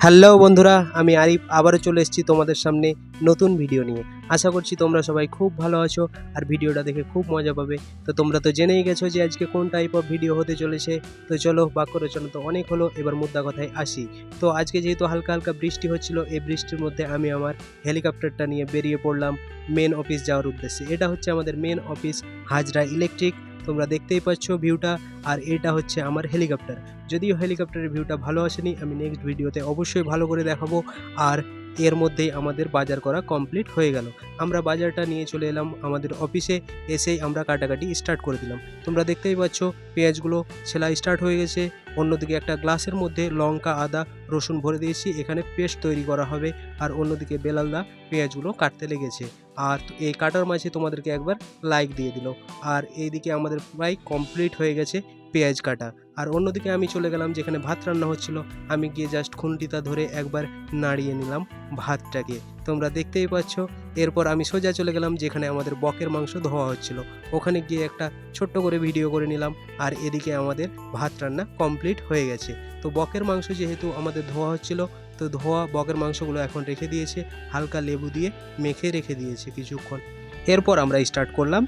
Hello বন্ধুরা, আমি আরিফ আবারও চলে এসেছি তোমাদের সামনে নতুন ভিডিও নিয়ে। আশা করছি তোমরা সবাই খুব ভালো আছো আর ভিডিওটা দেখে খুব মজা পাবে। তো তোমরা তো জেনেই গেছো যে আজকে কোন টাইপ অফ ভিডিও হতে চলেছে। তো চলো, বাক্য রচনা তো অনেক হলো, এবার মুদ্রা কথায় আসি। তো আজকে যেহেতু হালকা হালকা বৃষ্টি হচ্ছিল, এই বৃষ্টির মধ্যে আমি আমার হেলিকপ্টারটা নিয়ে বেরিয়ে পড়লাম মেন অফিস যাওয়ার উদ্দেশ্যে। এটা হচ্ছে আমাদের মেন অফিস, হাজরা ইলেকট্রিক। তোমরা দেখতেই পাচ্ছ ভিউটা, আর এটা হচ্ছে আমার হেলিকপ্টার। যদিও হেলিকপ্টারের ভিউটা ভালো আসেনি, আমি নেক্সট ভিডিওতে অবশ্যই ভালো করে দেখাবো। আর এর মধ্যেই আমাদের বাজার করা কমপ্লিট হয়ে গেল। আমরা বাজারটা নিয়ে চলে এলাম আমাদের অফিসে, এসেই আমরা কাটাকাটি স্টার্ট করে দিলাম। তোমরা দেখতেই পাচ্ছ পেঁয়াজগুলো সেলাই স্টার্ট হয়ে গেছে। অন্যদিকে একটা গ্লাসের মধ্যে লঙ্কা, আদা, রসুন ভরে দিয়েছি, এখানে পেস্ট তৈরি করা হবে। আর অন্যদিকে বেলালদা পেঁয়াজগুলো কাটতে লেগেছে। আর এই কাটার মাঝে তোমাদেরকে একবার লাইক দিয়ে দিল। আর এইদিকে আমাদের প্রায় কমপ্লিট হয়ে গেছে পেঁয়াজ কাটা। আর অন্যদিকে আমি চলে গেলাম যেখানে ভাত রান্না হচ্ছিল, আমি গিয়ে জাস্ট খুন্তিটা ধরে একবার নাড়িয়ে নিলাম ভাতটাকে। তোমরা দেখতেই পাচ্ছ। এরপর আমি সোজা চলে গেলাম যেখানে আমাদের বকের মাংস ধোয়া হচ্ছিল, ওখানে গিয়ে একটা ছোট্ট করে ভিডিও করে নিলাম। আর এদিকে আমাদের ভাত রান্না কমপ্লিট হয়ে গেছে। তো বকের মাংস যেহেতু আমাদের ধোয়া হচ্ছিল, তো ধোয়া বকের মাংসগুলো এখন রেখে দিয়েছে, হালকা লেবু দিয়ে মেখে রেখে দিয়েছে কিছুক্ষণ। এরপর আমরা স্টার্ট করলাম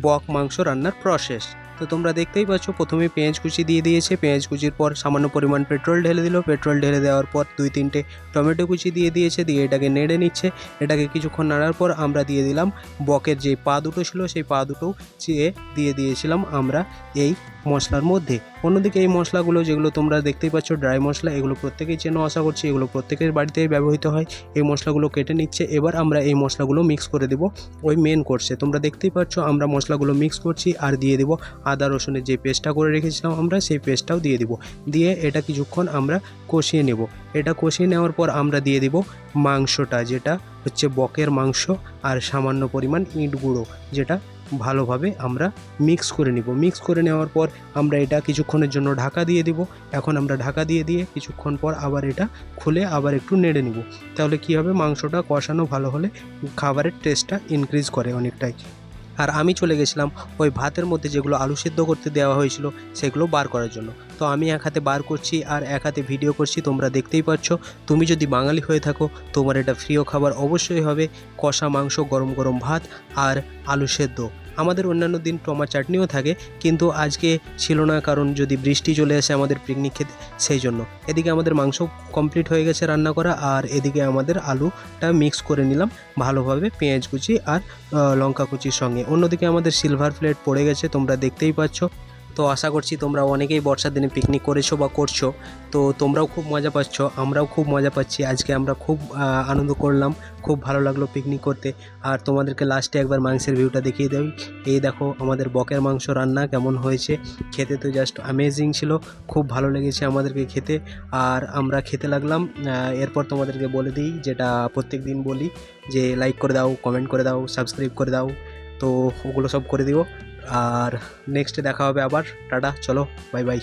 বক মাংস রান্নার প্রসেস। তো তোমরা দেখতেই পাচ্ছ, প্রথমে পেঁয়াজ কুচি দিয়ে দিয়েছে, পেঁয়াজ কুচির পর সামান্য পরিমাণ পেট্রোল ঢেলে দিল, পেট্রোল ঢেলে দেওয়ার পর 2-3টে টমেটো কুচি দিয়ে দিয়েছে, দিয়ে এটাকে নেড়ে নিচ্ছে। এটাকে কিছুক্ষণ নাড়ার পর আমরা দিয়ে দিলাম বকের যে পা দুটো ছিল, সেই পা দুটো চিয়ে দিয়ে দিয়েছিলাম আমরা এই মশলার মধ্যে। অন্যদিকে এই মশলাগুলো যেগুলো তোমরা দেখতেই পাচ্ছ ড্রাই মশলা, এগুলো প্রত্যেকেই চেনো আশা করছি, এগুলো প্রত্যেকের বাড়িতেই ব্যবহৃত হয়। এই মশলাগুলো কেটে নিচ্ছে, এবার আমরা এই মশলাগুলো মিক্স করে দেবো ওই মেন কোর্সে। তোমরা দেখতেই পাচ্ছ আমরা মশলাগুলো মিক্স করছি, আর দিয়ে দেবো আদা রসুনের যে পেস্টটা করে রেখেছিলাম আমরা, সেই পেস্টটাও দিয়ে দিব। দিয়ে এটা কিছুক্ষণ আমরা কষিয়ে নেব। এটা কষিয়ে নেওয়ার পর আমরা দিয়ে দিব মাংসটা, যেটা হচ্ছে বকের মাংস, আর সামান্য পরিমাণ ইট গুঁড়ো, যেটা ভালোভাবে আমরা মিক্স করে নিব। মিক্স করে নেওয়ার পর আমরা এটা কিছুক্ষণের জন্য ঢাকা দিয়ে দিব। এখন আমরা ঢাকা দিয়ে কিছুক্ষণ পর আবার এটা খুলে আবার একটু নেড়ে নিব। তাহলে কি হবে, মাংসটা কষানো ভালো হলে খাবারের টেস্টটা ইনক্রিজ করে অনেকটাই। আর আমি চলে গেছিলাম ওই ভাতের মধ্যে যেগুলো আলু সেদ্ধ করতে দেওয়া হয়েছিল সেগুলো বার করার জন্য। তো আমি এক হাতে বার করছি আর এক হাতে ভিডিও করছি, তোমরা দেখতেই পাচ্ছ। তুমি যদি বাঙালি হয়ে থাকো, তোমার এটা প্রিয় খাবার অবশ্যই হবে কষা মাংস, গরম গরম ভাত আর আলু সেদ্ধ। আমাদের অন্যান্য দিন টমেটো চাটনিও থাকে, কিন্তু আজকে ছিল না, কারণ যদি বৃষ্টি চলে আসে আমাদের পিকনিক খেতে, সেই জন্য। এদিকে আমাদের মাংস কমপ্লিট হয়ে গেছে রান্না করা, আর এদিকে আমাদের আলুটা মিক্স করে নিলাম ভালোভাবে পেঁয়াজ কুচি আর লঙ্কা কুচির সঙ্গে। অন্যদিকে আমাদের সিলভার প্লেট পড়ে গেছে, তোমরা দেখতেই পাচ্ছ। তো আশা করছি তোমরা অনেকেই বর্ষার দিনে পিকনিক করেছো বা করছো, তো তোমরাও খুব মজা পাচ্ছ, আমরাও খুব মজা পাচ্ছি। আজকে আমরা খুব আনন্দ করলাম, খুব ভালো লাগলো পিকনিক করতে। আর তোমাদেরকে লাস্টে একবার মাংসের ভিউটা দেখিয়ে দেই। এই দেখো আমাদের বকের মাংস রান্না কেমন হয়েছে, খেতে তো জাস্ট অ্যামেজিং ছিল, খুব ভালো লেগেছে আমাদেরকে খেতে। আর আমরা খেতে লাগলাম। এরপর তোমাদেরকে বলে দিই, যেটা প্রত্যেক দিন বলি, যে লাইক করে দাও, কমেন্ট করে দাও, সাবস্ক্রাইব করে দাও। তো ওগুলো সব করে দিও। আর নেক্সটে দেখা হবে আবার। টাটা, চলো, বাই বাই।